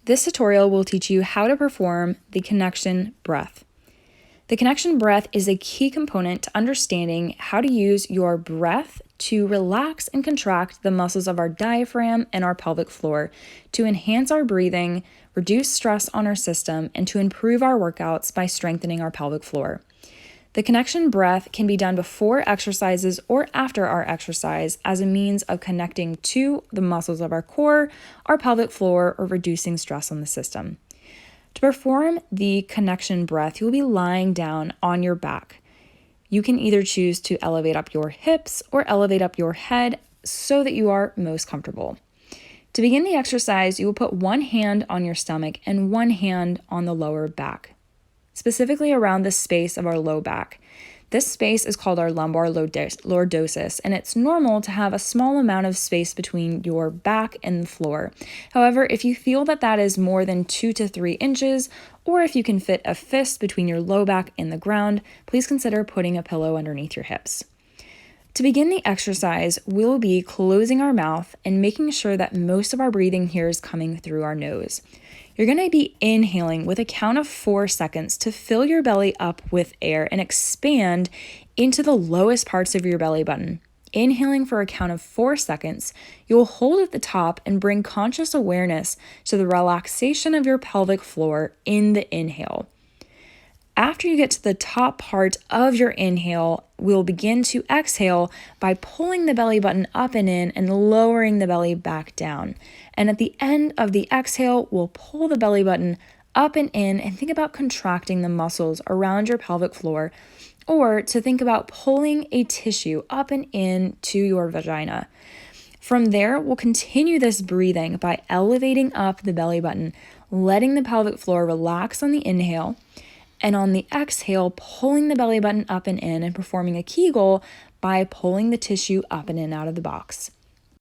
This tutorial will teach you how to perform the connection breath. The connection breath is a key component to understanding how to use your breath to relax and contract the muscles of our diaphragm and our pelvic floor to enhance our breathing, reduce stress on our system, and to improve our workouts by strengthening our pelvic floor. The connection breath can be done before exercises or after our exercise as a means of connecting to the muscles of our core, our pelvic floor, or reducing stress on the system. To perform the connection breath, you will be lying down on your back. You can either choose to elevate up your hips or elevate up your head so that you are most comfortable. To begin the exercise, you will put one hand on your stomach and one hand on the lower back, specifically around the space of our low back. This space is called our lumbar lordosis, and it's normal to have a small amount of space between your back and the floor. However, if you feel that that is more than 2 to 3 inches, or if you can fit a fist between your low back and the ground, please consider putting a pillow underneath your hips. To begin the exercise, we'll be closing our mouth and making sure that most of our breathing here is coming through our nose. You're going to be inhaling with a count of 4 seconds to fill your belly up with air and expand into the lowest parts of your belly button. Inhaling for a count of 4 seconds, you'll hold at the top and bring conscious awareness to the relaxation of your pelvic floor in the inhale. After you get to the top part of your inhale, we'll begin to exhale by pulling the belly button up and in and lowering the belly back down. And at the end of the exhale, we'll pull the belly button up and in and think about contracting the muscles around your pelvic floor, or to think about pulling a tissue up and in to your vagina. From there, we'll continue this breathing by elevating up the belly button, letting the pelvic floor relax on the inhale, and on the exhale, pulling the belly button up and in and performing a Kegel by pulling the tissue up and in out of the box.